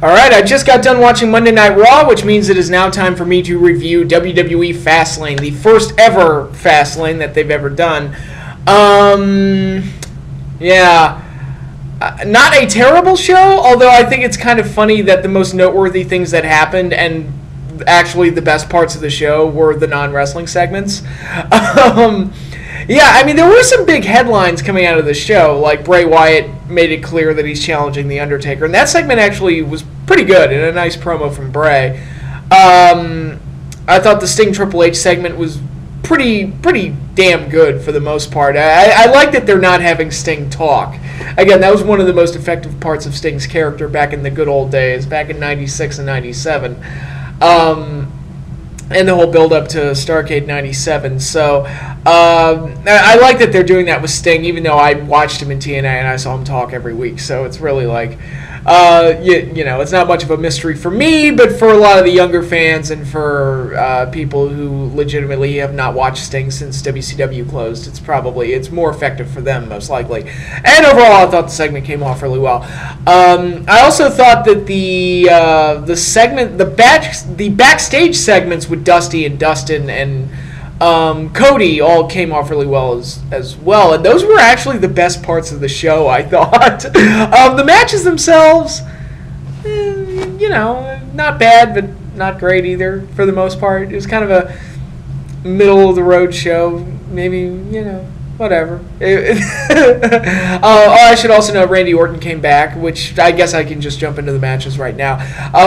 Alright, I just got done watching Monday Night Raw, which means it is now time for me to review WWE Fastlane, the first ever Fastlane that they've ever done. Not a terrible show, although I think it's kind of funny that the most noteworthy things that happened, and actually the best parts of the show, were the non-wrestling segments. Yeah, I mean, there were some big headlines coming out of the show, like Bray Wyatt made it clear that he's challenging The Undertaker, and that segment actually was pretty good, and a nice promo from Bray. I thought the Sting Triple H segment was pretty damn good for the most part. I like that they're not having Sting talk. Again, that was one of the most effective parts of Sting's character back in the good old days, back in 96 and 97. And the whole build-up to Starrcade 97. So, I like that they're doing that with Sting, even though I watched him in TNA and I saw him talk every week. So it's really like, you know, it's not much of a mystery for me, but for a lot of the younger fans and for people who legitimately have not watched Sting since WCW closed, it's more effective for them, most likely. And overall, I thought the segment came off really well. I also thought that the backstage segments with Dusty and Dustin and Cody all came off really well as well, and those were actually the best parts of the show, I thought. The matches themselves, you know, not bad, but not great either, for the most part. It was kind of a middle-of-the-road show, maybe, you know, whatever. I should also note Randy Orton came back, which I guess I can just jump into the matches right now.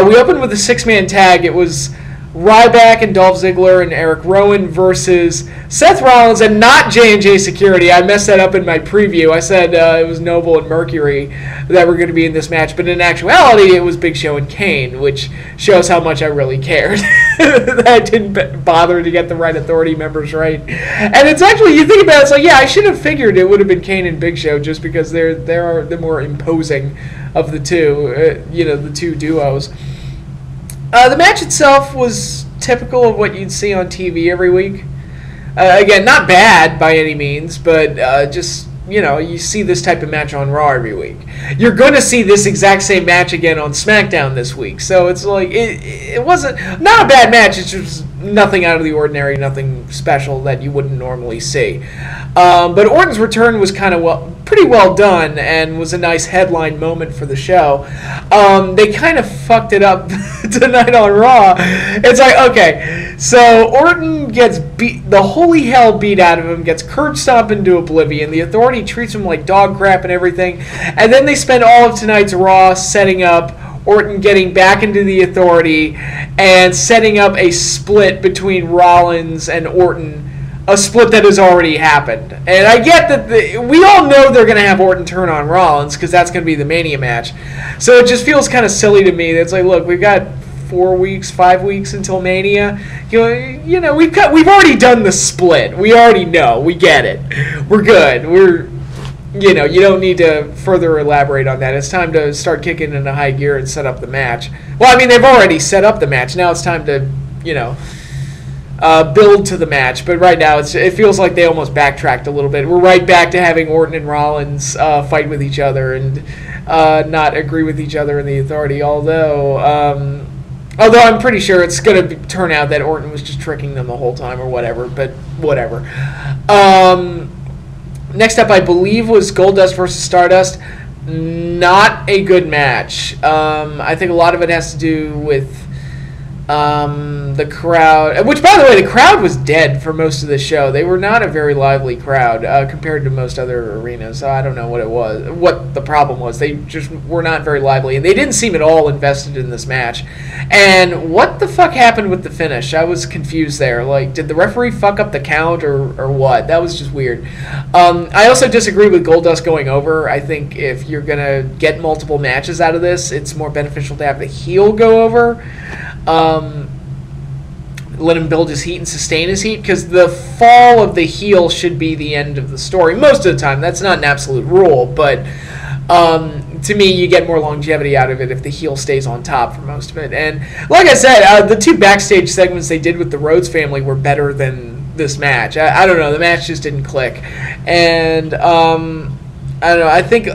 We opened with a six-man tag. It was Ryback and Dolph Ziggler and Eric Rowan versus Seth Rollins and not J&J Security. I messed that up in my preview. I said it was Noble and Mercury that were going to be in this match, but in actuality it was Big Show and Kane, which shows how much I really cared. That I didn't bother to get the right Authority members right. And it's actually, you think about it, it's like, yeah, I should have figured it would have been Kane and Big Show just because they're the more imposing of the two, you know, the two duos. The match itself was typical of what you'd see on TV every week. Again, not bad by any means, but just, you know, you see this type of match on Raw every week. You're going to see this exact same match again on SmackDown this week. So it's like, it wasn't, not a bad match, it's just nothing out of the ordinary, nothing special that you wouldn't normally see. But Orton's return was kind of pretty well done and was a nice headline moment for the show. They kind of fucked it up tonight on Raw. It's like, okay, so Orton gets the holy hell beat out of him, gets curb stomped into oblivion. The Authority treats him like dog crap and everything. And then they spend all of tonight's Raw setting up Orton getting back into the Authority and setting up a split between Rollins and Orton, a split that has already happened. And I get that we all know they're going to have Orton turn on Rollins because that's going to be the Mania match. So it just feels kind of silly to me. It's like, look, we've got 5 weeks until Mania. You know, we've already done the split. We already know. We get it. We're good. You know, you don't need to further elaborate on that. It's time to start kicking into high gear and set up the match. Well, I mean, they've already set up the match. Now it's time to, you know, build to the match. But right now, it feels like they almost backtracked a little bit. We're right back to having Orton and Rollins fight with each other and not agree with each other in the Authority. Although I'm pretty sure it's going to turn out that Orton was just tricking them the whole time or whatever. But whatever. Next up, I believe, was Goldust versus Stardust. Not a good match. I think a lot of it has to do with the crowd, which, by the way, the crowd was dead for most of the show. They were not a very lively crowd compared to most other arenas. So I don't know what the problem was. They just were not very lively, and they didn't seem at all invested in this match. And what the fuck happened with the finish? I was confused there. Like, did the referee fuck up the count or what? That was just weird. I also disagree with Goldust going over. I think if you're gonna get multiple matches out of this, it's more beneficial to have the heel go over. Let him build his heat and sustain his heat, because the fall of the heel should be the end of the story most of the time. That's not an absolute rule, but to me, you get more longevity out of it if the heel stays on top for most of it. And like I said, the two backstage segments they did with the Rhodes family were better than this match. I don't know, the match just didn't click. And I don't know, I think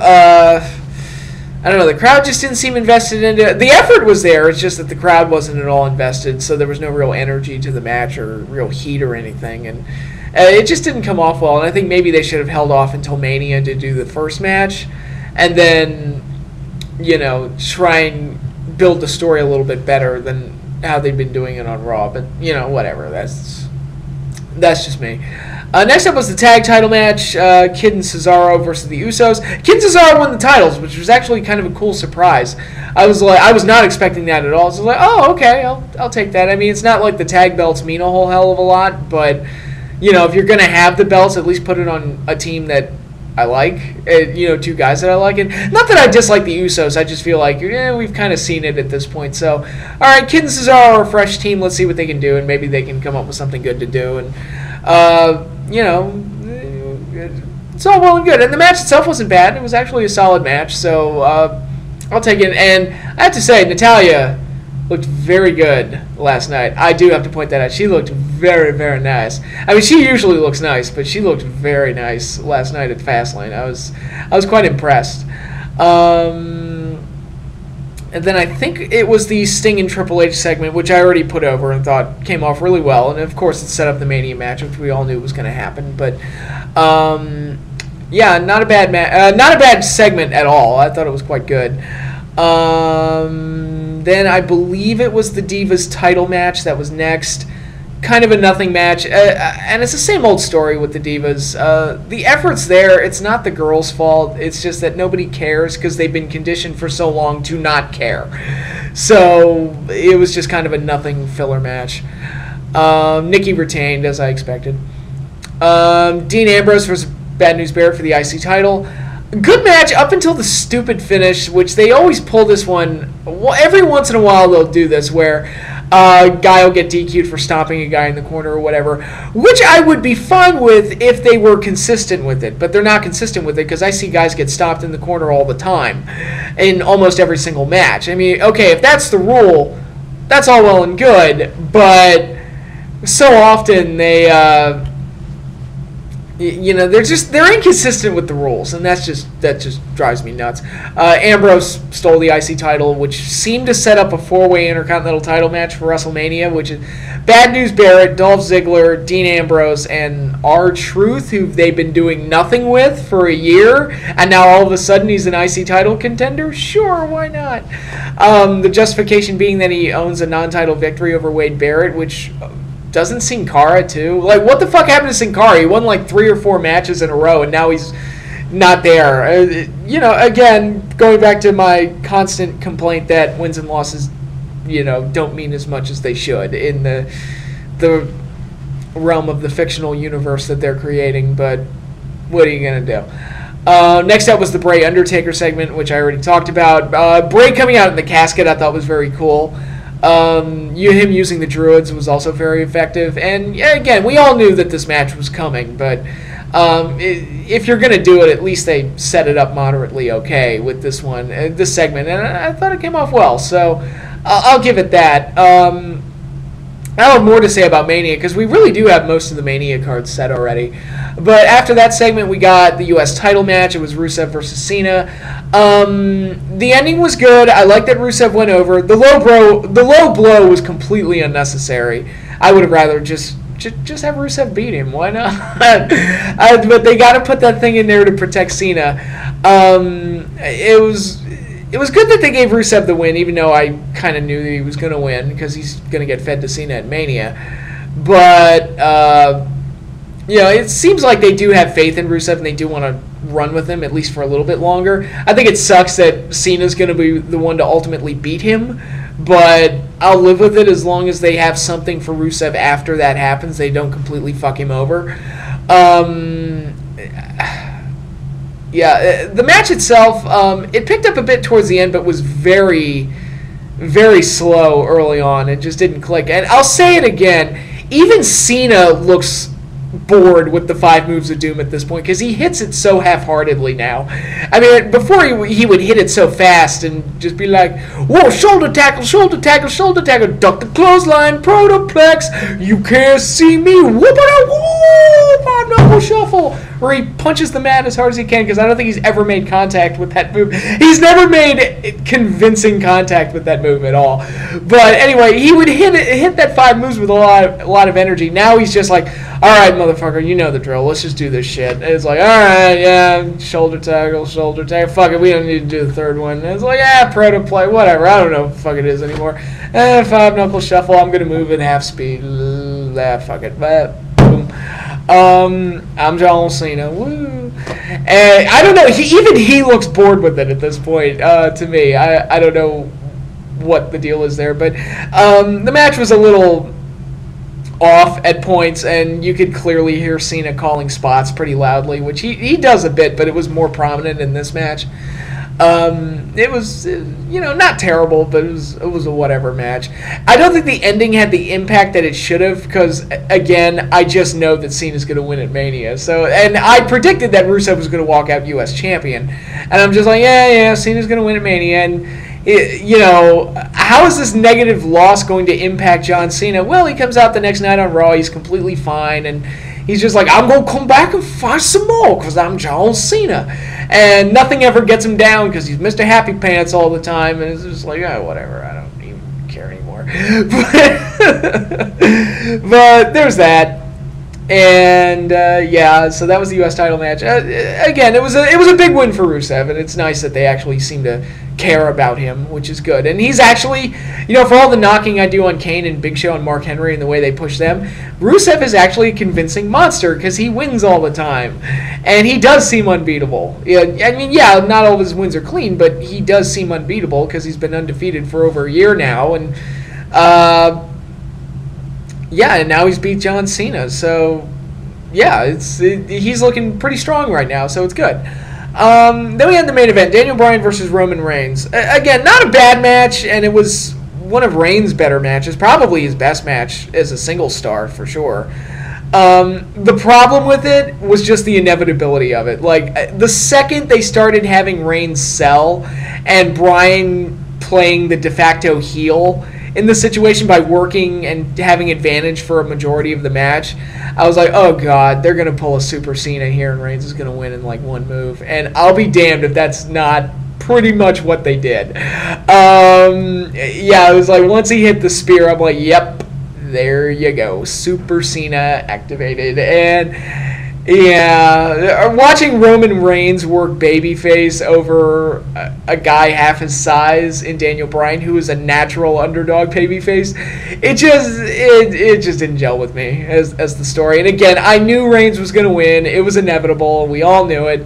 I don't know, the crowd just didn't seem invested into it. The effort was there, it's just that the crowd wasn't at all invested, so there was no real energy to the match or real heat or anything, and it just didn't come off well, and I think maybe they should have held off until Mania to do the first match, and then, you know, try and build the story a little bit better than how they've been doing it on Raw, but, you know, whatever, that's just me. Next up was the tag title match, Kid and Cesaro versus the Usos. Kid and Cesaro won the titles, which was actually kind of a cool surprise. I was not expecting that at all. So I was like, oh, okay, I'll take that. I mean, it's not like the tag belts mean a whole hell of a lot, but, you know, if you're going to have the belts, at least put it on a team that I like, you know, two guys that I like. And not that I dislike the Usos, I just feel like, we've kind of seen it at this point. So, all right, Kid and Cesaro are a fresh team. Let's see what they can do, and maybe they can come up with something good to do. And, you know, it's all well and good. And the match itself wasn't bad. It was actually a solid match, so I'll take it. And I have to say, Natalya looked very good last night. I do have to point that out. She looked very, very nice. I mean, she usually looks nice, but she looked very nice last night at Fastlane. I was quite impressed. And then I think it was the Sting and Triple H segment, which I already put over and thought came off really well. And, of course, it set up the Mania match, which we all knew was going to happen. But, yeah, not a bad segment at all. I thought it was quite good. Then I believe it was the Divas title match that was next. Kind of a nothing match. And it's the same old story with the Divas. The effort's there. It's not the girls' fault. It's just that nobody cares because they've been conditioned for so long to not care. So it was just kind of a nothing filler match. Nikki retained, as I expected. Dean Ambrose versus Bad News Barrett for the IC title. Good match up until the stupid finish, which they always pull this one. Well, every once in a while they'll do this where a guy will get DQ'd for stomping a guy in the corner or whatever, which I would be fine with if they were consistent with it, but they're not consistent with it because I see guys get stopped in the corner all the time in almost every single match. I mean, okay, if that's the rule, that's all well and good, but so often they you know, they're inconsistent with the rules, and that just drives me nuts. Ambrose stole the IC title, which seemed to set up a 4-way Intercontinental title match for WrestleMania, which is Bad News Barrett, Dolph Ziggler, Dean Ambrose, and R-Truth, who they've been doing nothing with for a year, and now all of a sudden he's an IC title contender? Sure, why not? The justification being that he owns a non-title victory over Wade Barrett, which doesn't Sin Cara too? Like, what the fuck happened to Sin Cara? He won like 3 or 4 matches in a row, and now he's not there. You know, again, going back to my constant complaint that wins and losses, you know, don't mean as much as they should in the realm of the fictional universe that they're creating, but what are you going to do? Next up was the Bray Undertaker segment, which I already talked about. Bray coming out in the casket I thought was very cool. Him using the Druids was also very effective. And, yeah, again, we all knew that this match was coming, but if you're going to do it, at least they set it up moderately okay with this one, this segment. And I thought it came off well, so I'll give it that. I have more to say about Mania because we really do have most of the Mania cards set already. But after that segment, we got the U.S. title match. It was Rusev versus Cena. The ending was good. I like that Rusev went over. The low blow was completely unnecessary. I would have rather just have Rusev beat him. Why not? But they got to put that thing in there to protect Cena. It was good that they gave Rusev the win, even though I kind of knew that he was going to win because he's going to get fed to Cena at Mania. But, you know, it seems like they do have faith in Rusev and they do want to run with him, at least for a little bit longer. I think it sucks that Cena's going to be the one to ultimately beat him, but I'll live with it as long as they have something for Rusev after that happens. They don't completely fuck him over. Yeah, the match itself, it picked up a bit towards the end, but was very, very slow early on. It just didn't click. And I'll say it again, even Cena looks bored with the 5 moves of doom at this point because he hits it so half-heartedly now. I mean, before he would hit it so fast and just be like, whoa, shoulder tackle, shoulder tackle, shoulder tackle, duck the clothesline, protoplex, you can't see me, whoop-a-da-whoop, knuckle shuffle, where he punches the mat as hard as he can, because I don't think he's ever made contact with that move. He's never made convincing contact with that move at all. But anyway, he would hit that 5 moves with a lot of energy. Now he's just like, all right, motherfucker, you know the drill. Let's just do this shit. And it's like, all right, yeah, shoulder tackle, fuck it, we don't need to do the third one. And it's like, yeah, proto play, whatever. I don't know what the fuck it is anymore. 5-knuckle shuffle, I'm gonna move in half speed. Fuck it. Boom. I'm John Cena. Woo. And I don't know. Even he looks bored with it at this point. To me, I don't know what the deal is there, but the match was a little off at points, and you could clearly hear Cena calling spots pretty loudly, which he does a bit, but it was more prominent in this match. It was, not terrible, but it was a whatever match. I don't think the ending had the impact that it should have, because, again, I just know that Cena's going to win at Mania. So, and I predicted that Rusev was going to walk out U.S. champion. And I'm just like, yeah, Cena's going to win at Mania. And, how is this negative loss going to impact John Cena? Well, he comes out the next night on Raw. He's completely fine, and he's just like, I'm going to come back and fight some more because I'm John Cena. And nothing ever gets him down because he's Mr. Happy Pants all the time. And it's just like, whatever. I don't even care anymore. But there's that. And, so that was the U.S. title match. Again, it was a big win for Rusev. And it's nice that they actually seem to care about him, which is good. And he's actually, for all the knocking I do on Kane and Big Show and Mark Henry and the way they push them, Rusev is actually a convincing monster because he wins all the time. And he does seem unbeatable. Not all of his wins are clean, but he does seem unbeatable because he's been undefeated for over a year now. And, and now he's beat John Cena. So, he's looking pretty strong right now, so it's good. Then we had the main event, Daniel Bryan versus Roman Reigns. Again, not a bad match, and it was one of Reigns' better matches, probably his best match as a single star, for sure. The problem with it was just the inevitability of it. Like, the second they started having Reigns sell and Bryan playing the de facto heel in the situation by working and having advantage for a majority of the match, I was like, oh god, they're going to pull a Super Cena here and Reigns is going to win in like one move. And I'll be damned if that's not pretty much what they did. It was like once he hit the spear, I'm like, yep, there you go. Super Cena activated. And watching Roman Reigns work babyface over a guy half his size in Daniel Bryan, who is a natural underdog babyface, it just didn't gel with me as the story. And again, I knew Reigns was going to win. It was inevitable. We all knew it.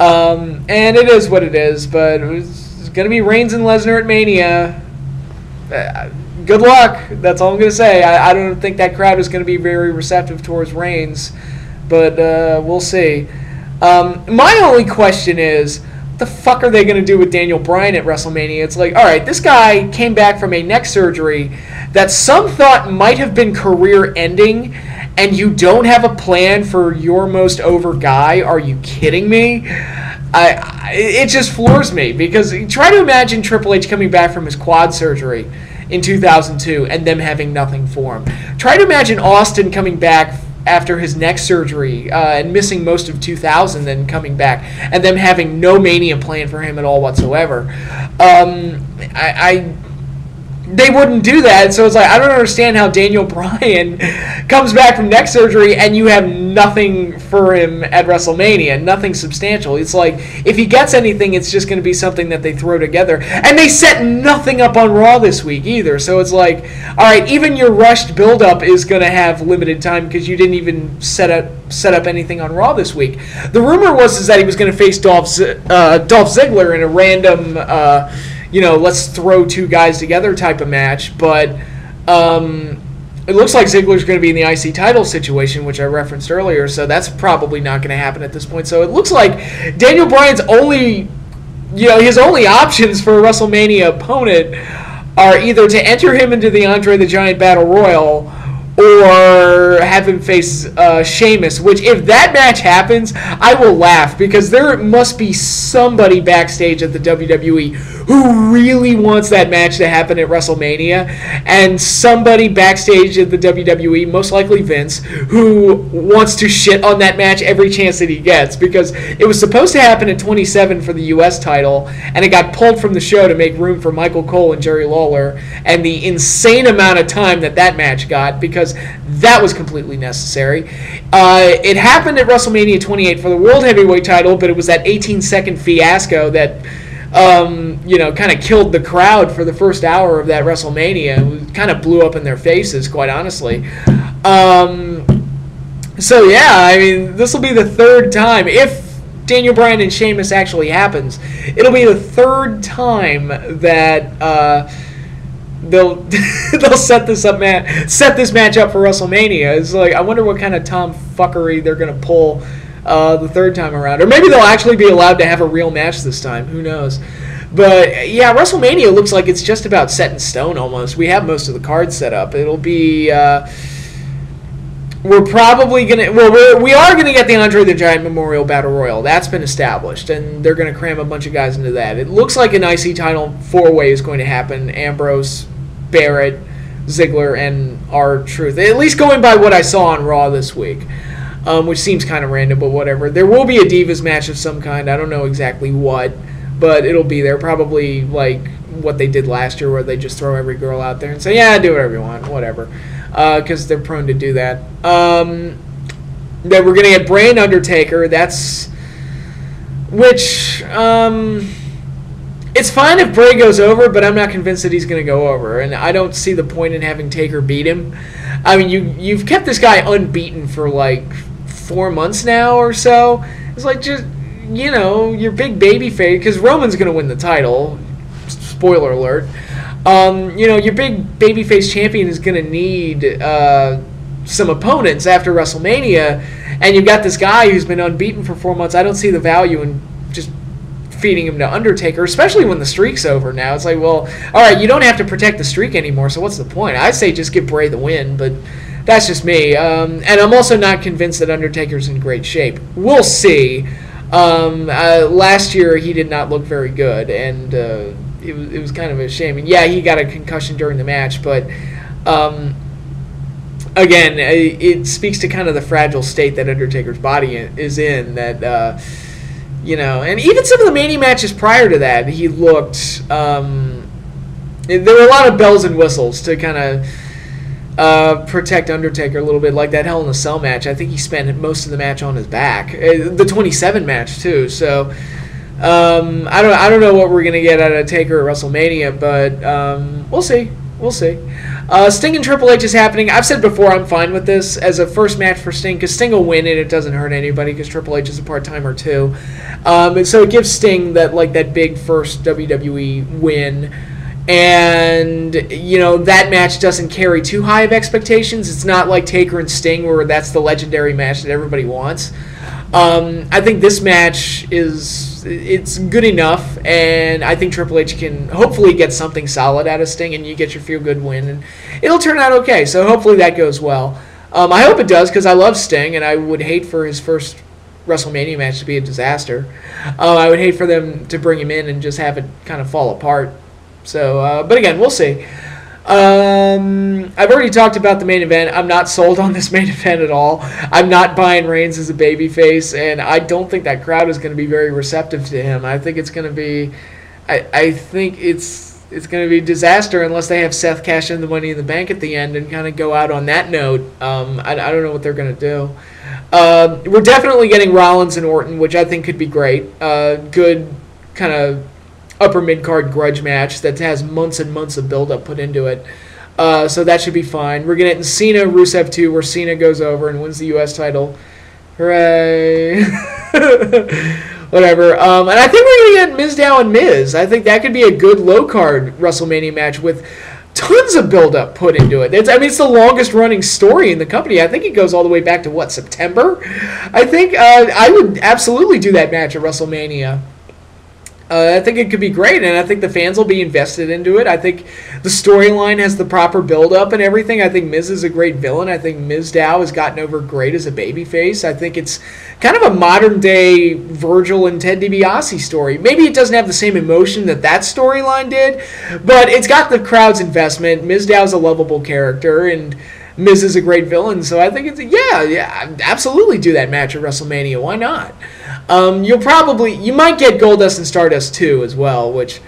And it is what it is. But it was going to be Reigns and Lesnar at Mania. Good luck. That's all I'm going to say. I don't think that crowd is going to be very receptive towards Reigns. But we'll see. My only question is, what the fuck are they going to do with Daniel Bryan at WrestleMania? It's like, all right, this guy came back from a neck surgery that some thought might have been career-ending, and you don't have a plan for your most over guy? Are you kidding me? It just floors me, because try to imagine Triple H coming back from his quad surgery in 2002 and them having nothing for him. Try to imagine Austin coming back after his neck surgery and missing most of 2000, then coming back, and them having no Mania plan for him at all whatsoever. They wouldn't do that, so it's like, I don't understand how Daniel Bryan comes back from neck surgery and you have nothing for him at WrestleMania, nothing substantial. It's like, if he gets anything, it's just going to be something that they throw together. And they set nothing up on Raw this week either, so it's like, all right, even your rushed build-up is going to have limited time because you didn't even set up anything on Raw this week. The rumor was that he was going to face Dolph Ziggler in a random let's throw two guys together type of match, but it looks like Ziggler's going to be in the IC title situation, which I referenced earlier, so that's probably not going to happen at this point. So it looks like Daniel Bryan's his only options for a WrestleMania opponent are either to enter him into the Andre the Giant Battle Royal or have him face Sheamus, which, if that match happens, I will laugh, because there must be somebody backstage at the WWE who really wants that match to happen at WrestleMania, and somebody backstage at the WWE, most likely Vince, who wants to shit on that match every chance that he gets, because it was supposed to happen at 27 for the U.S. title, and it got pulled from the show to make room for Michael Cole and Jerry Lawler, and the insane amount of time that match got, because that was completely necessary. It happened at WrestleMania 28 for the World Heavyweight title, but it was that 18-second fiasco that kind of killed the crowd for the first hour of that WrestleMania. It kind of blew up in their faces, quite honestly. So yeah, I mean, this will be the third time, if Daniel Bryan and Sheamus actually happens, it'll be the third time that they'll set this match up for WrestleMania. It's like, I wonder what kind of tomfuckery they're gonna pull the third time around, or maybe they'll actually be allowed to have a real match this time. Who knows? But yeah, WrestleMania looks like it's just about set in stone almost. We have most of the cards set up. It'll be we're probably gonna we are gonna get the Andre the Giant Memorial Battle Royal. That's been established, and they're gonna cram a bunch of guys into that. It looks like an IC title 4-way is going to happen. Ambrose, Barrett, Ziggler, and R-Truth. At least going by what I saw on Raw this week. Which seems kind of random, but whatever. There will be a Divas match of some kind. I don't know exactly what, but it'll be there. Probably like what they did last year, where they just throw every girl out there and say, yeah, do whatever you want, whatever. Because they're prone to do that. Then we're going to get Bray and Undertaker. It's fine if Bray goes over, but I'm not convinced that he's going to go over. And I don't see the point in having Taker beat him. I mean, you've kept this guy unbeaten for like 4 months now or so. It's like, just, your big baby face, because Roman's going to win the title. Spoiler alert. Your big babyface champion is going to need some opponents after WrestleMania, and you've got this guy who's been unbeaten for 4 months. I don't see the value in just feeding him to Undertaker, especially when the streak's over now. It's like, well, all right, you don't have to protect the streak anymore, so what's the point? I say just give Bray the win, but that's just me. And I'm also not convinced that Undertaker's in great shape. We'll see. Last year, he did not look very good, and it was kind of a shame. And yeah, he got a concussion during the match, but again, it speaks to kind of the fragile state that Undertaker's body is in, that and even some of the Mania matches prior to that, he looked there were a lot of bells and whistles to kind of protect Undertaker a little bit, like that Hell in a Cell match. I think he spent most of the match on his back. The 27 match too. So I don't know what we're gonna get out of Taker at WrestleMania, but we'll see. We'll see. Sting and Triple H is happening. I've said before, I'm fine with this as a first match for Sting, because Sting will win and it doesn't hurt anybody, because Triple H is a part-timer too. And so it gives Sting that big first WWE win. And, that match doesn't carry too high of expectations. It's not like Taker and Sting, where that's the legendary match that everybody wants. I think this match it's good enough, and I think Triple H can hopefully get something solid out of Sting, and you get your feel-good win, and it'll turn out okay. So hopefully that goes well. I hope it does, because I love Sting, and I would hate for his first WrestleMania match to be a disaster. I would hate for them to bring him in and just have it kind of fall apart. So, but again, we'll see. I've already talked about the main event. I'm not sold on this main event at all. I'm not buying Reigns as a babyface, and I don't think that crowd is going to be very receptive to him. I think it's going to be, I think it's going to be a disaster unless they have Seth cash in the Money in the Bank at the end and kind of go out on that note. I don't know what they're going to do. We're definitely getting Rollins and Orton, which I think could be great. Good kind of upper mid-card grudge match that has months and months of build-up put into it. So that should be fine. We're getting Cena, Rusev 2, where Cena goes over and wins the U.S. title. Hooray. Whatever. And I think we're going to get Mizdow and Miz. I think that could be a good low-card WrestleMania match with tons of build-up put into it. It's the longest-running story in the company. I think it goes all the way back to, September? I think I would absolutely do that match at WrestleMania. I think it could be great, and I think the fans will be invested into it. I think the storyline has the proper build-up and everything. I think Miz is a great villain. I think Mizdow has gotten over great as a babyface. I think it's kind of a modern-day Virgil and Ted DiBiase story. Maybe it doesn't have the same emotion that storyline did, but it's got the crowd's investment. Mizdow's a lovable character, and Miz is a great villain, so I think it's yeah, absolutely do that match at WrestleMania. Why not? You might get Goldust and Stardust too as well, which,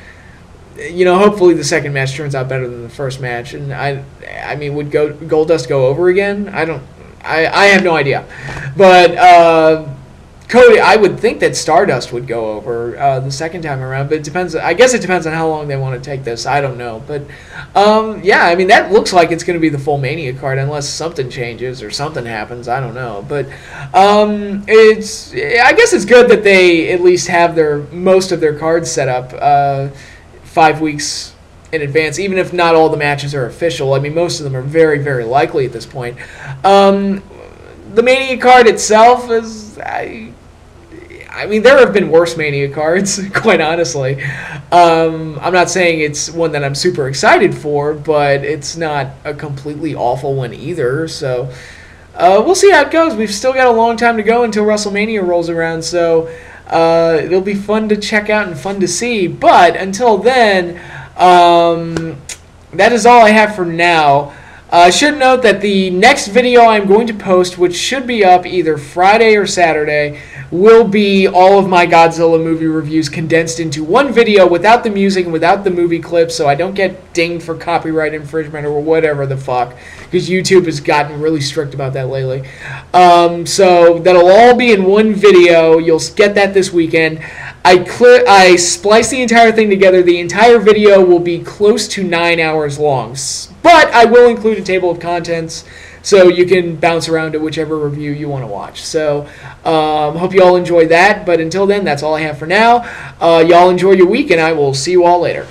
hopefully the second match turns out better than the first match. And I mean, would Goldust go over again? I have no idea, but Cody, I would think that Stardust would go over the second time around, but it depends. I guess it depends on how long they want to take this. I don't know, but yeah, I mean that looks like it's going to be the full Mania card unless something changes or something happens. I don't know, but I guess it's good that they at least have most of their cards set up 5 weeks in advance, even if not all the matches are official. I mean, most of them are very, very likely at this point. The Mania card itself is. I mean, there have been worse Mania cards, quite honestly. I'm not saying it's one that I'm super excited for, but it's not a completely awful one either. So we'll see how it goes. We've still got a long time to go until WrestleMania rolls around, so it'll be fun to check out and fun to see. But until then, that is all I have for now. I should note that the next video I'm going to post, which should be up either Friday or Saturday, will be all of my Godzilla movie reviews condensed into one video without the music and without the movie clips, so I don't get dinged for copyright infringement or whatever the fuck, because YouTube has gotten really strict about that lately. So that'll all be in one video. You'll get that this weekend. I spliced the entire thing together. The entire video will be close to 9 hours long, but I will include a table of contents so you can bounce around to whichever review you want to watch. So hope you all enjoy that, but until then, that's all I have for now. Y'all enjoy your week, and I will see you all later.